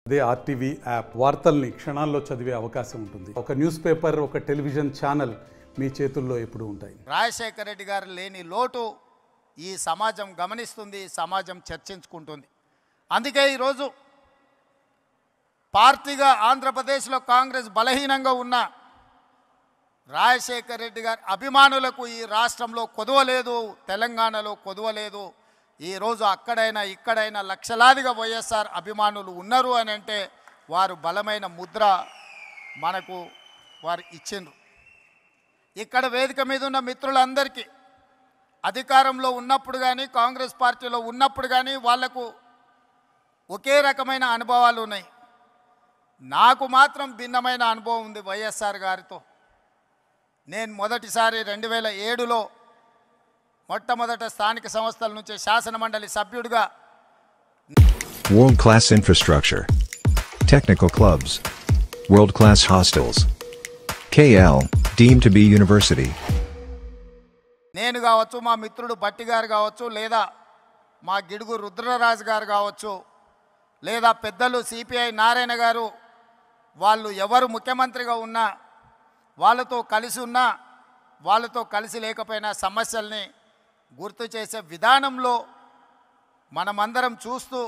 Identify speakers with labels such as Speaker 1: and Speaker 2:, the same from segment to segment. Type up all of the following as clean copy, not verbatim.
Speaker 1: అదే RTV app వార్తల్ని క్షణాల్లో చదివే అవకాశం ఉంటుంది. ఒక న్యూస్ పేపర్, ఒక టెలివిజన్ ఛానల్ మీ చేతుల్లో ఎప్పుడూ ఉంటాయి.
Speaker 2: రాజశేఖర రెడ్డి గారు లేని లోటు ఈ సమాజం గమనిస్తుంది, సమాజం చర్చించుకుంటుంది. అందుకే ఈరోజు పార్టీగా ఆంధ్రప్రదేశ్లో కాంగ్రెస్ బలహీనంగా ఉన్న రాజశేఖర రెడ్డి గారి అభిమానులకు ఈ రాష్ట్రంలో కొదవలేదు, తెలంగాణలో కొదవలేదు. ఈరోజు అక్కడైనా ఇక్కడైనా లక్షలాదిగా వైఎస్ఆర్ అభిమానులు ఉన్నారు అని అంటే వారు బలమైన ముద్ర మనకు వారు ఇచ్చిండ్రు. ఇక్కడ వేదిక మీద ఉన్న మిత్రులందరికీ అధికారంలో ఉన్నప్పుడు కానీ కాంగ్రెస్ పార్టీలో ఉన్నప్పుడు కానీ వాళ్లకు ఒకే రకమైన అనుభవాలు ఉన్నాయి. నాకు మాత్రం భిన్నమైన అనుభవం ఉంది వైఎస్ఆర్ గారితో. నేను మొదటిసారి 2007లో మొట్టమొదట స్థానిక సంస్థల నుంచి శాసనమండలి సభ్యుడిగా
Speaker 3: World class infrastructure, technical clubs, world class hostels. KL deemed to be university.
Speaker 2: నేను కావచ్చు, మా మిత్రుడు భట్టి గారు కావచ్చు, లేదా మా గిడుగు రుద్రరాజు గారు కావచ్చు, లేదా పెద్దలు సిపిఐ నారాయణ గారు, వాళ్ళు ఎవరు ముఖ్యమంత్రిగా ఉన్నా వాళ్ళతో కలిసి ఉన్నా వాళ్ళతో కలిసి లేకపోయినా సమస్యల్ని గుర్తు చేసే విధానంలో మనమందరం చూస్తూ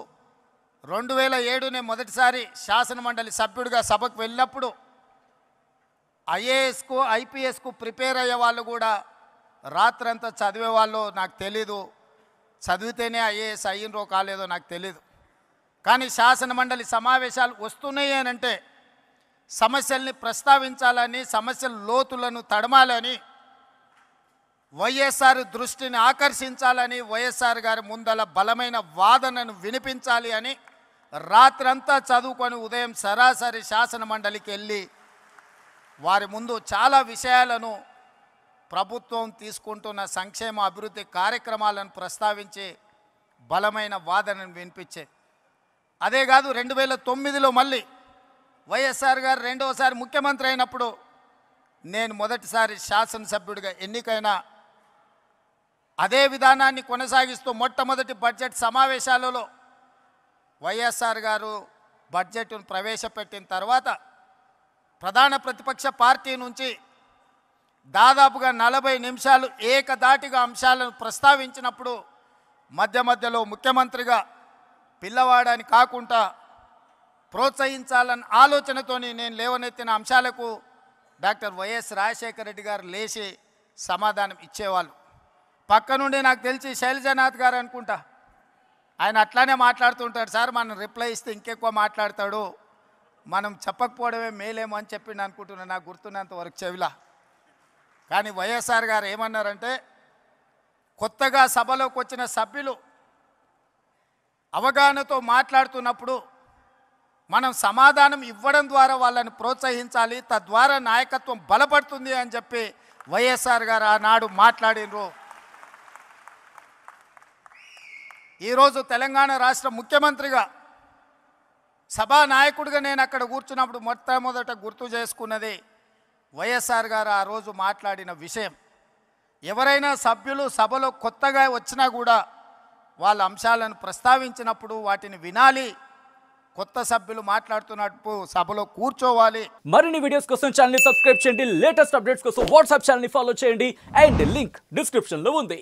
Speaker 2: 2007 మొదటిసారి శాసనమండలి సభ్యుడిగా సభకు వెళ్ళినప్పుడు ఐఏఎస్కు ఐపీఎస్కు ప్రిపేర్ అయ్యే వాళ్ళు కూడా రాత్రంతా చదివేవాళ్ళు నాకు తెలీదు. చదివితేనే ఐఏఎస్ అయ్యిండ్రో కాలేదో నాకు తెలీదు. కానీ శాసనమండలి సమావేశాలు వస్తున్నాయి అని అంటే సమస్యల్ని ప్రస్తావించాలని, సమస్యల లోతులను తడమాలని, వైఎస్ఆర్ దృష్టిని ఆకర్షించాలని, వైఎస్ఆర్ గారి ముందల బలమైన వాదనను వినిపించాలి అని రాత్రంతా చదువుకొని ఉదయం సరాసరి శాసనమండలికి వెళ్ళి వారి ముందు చాలా విషయాలను, ప్రభుత్వం తీసుకుంటున్న సంక్షేమ అభివృద్ధి కార్యక్రమాలను ప్రస్తావించి బలమైన వాదనను వినిపించేది. అదే కాదు 2009లో మళ్ళీ వైఎస్ఆర్ గారు రెండోసారి ముఖ్యమంత్రి అయినప్పుడు నేను మొదటిసారి శాసనసభ్యుడిగా ఎన్నికైన అదే విధానాన్ని కొనసాగిస్తూ మొట్టమొదటి బడ్జెట్ సమావేశాలలో వైఎస్ఆర్ గారు బడ్జెట్ను ప్రవేశపెట్టిన తర్వాత ప్రధాన ప్రతిపక్ష పార్టీ నుంచి దాదాపుగా 40 నిమిషాలు ఏకధాటిగా అంశాలను ప్రస్తావించినప్పుడు మధ్య మధ్యలో ముఖ్యమంత్రిగా పిల్లవాడని కాకుండా ప్రోత్సహించాలన్న ఆలోచనతోని నేను లేవనెత్తిన అంశాలకు డాక్టర్ వైఎస్ రాజశేఖర రెడ్డి గారు లేచి సమాధానం ఇచ్చేవాళ్ళు. పక్క నుండి నాకు తెలిసి శైలజనాథ్ గారు అనుకుంటా, ఆయన అట్లానే మాట్లాడుతుంటాడు. సార్ మనం రిప్లై ఇస్తే ఇంకెక్కువ మాట్లాడతాడు, మనం చెప్పకపోవడమే మేలేమో అని చెప్పిండు అనుకుంటున్నాను నాకు గుర్తున్నంత వరకు చెవిలా. కానీ వైఎస్ఆర్ గారు ఏమన్నారంటే, కొత్తగా సభలోకి వచ్చిన సభ్యులు అవగాహనతో మాట్లాడుతున్నప్పుడు మనం సమాధానం ఇవ్వడం ద్వారా వాళ్ళని ప్రోత్సహించాలి, తద్వారా నాయకత్వం బలపడుతుంది అని చెప్పి వైఎస్ఆర్ గారు ఆనాడు మాట్లాడినరు. ఈరోజు తెలంగాణ రాష్ట్ర ముఖ్యమంత్రిగా సభానాయకుడిగా నేను అక్కడ కూర్చున్నప్పుడు మొట్టమొదట గుర్తు చేసుకున్నది వైఎస్ఆర్ గారు ఆ రోజు మాట్లాడిన విషయం. ఎవరైనా సభ్యులు సభలో కొత్తగా వచ్చినా కూడా వాళ్ళ అంశాలను ప్రస్తావించినప్పుడు వాటిని వినాలి, కొత్త సభ్యులు మాట్లాడుతున్నప్పుడు సభలో కూర్చోవాలి.
Speaker 4: మరిన్ని వీడియోస్ కోసం ఛానల్ ని సబ్స్క్రైబ్ చేయండి, లేటెస్ట్ అప్డేట్స్ కోసం వాట్సాప్ ఛానల్ ని ఫాలో చేయండి, అండ్ లింక్ డిస్క్రిప్షన్ లో ఉంది.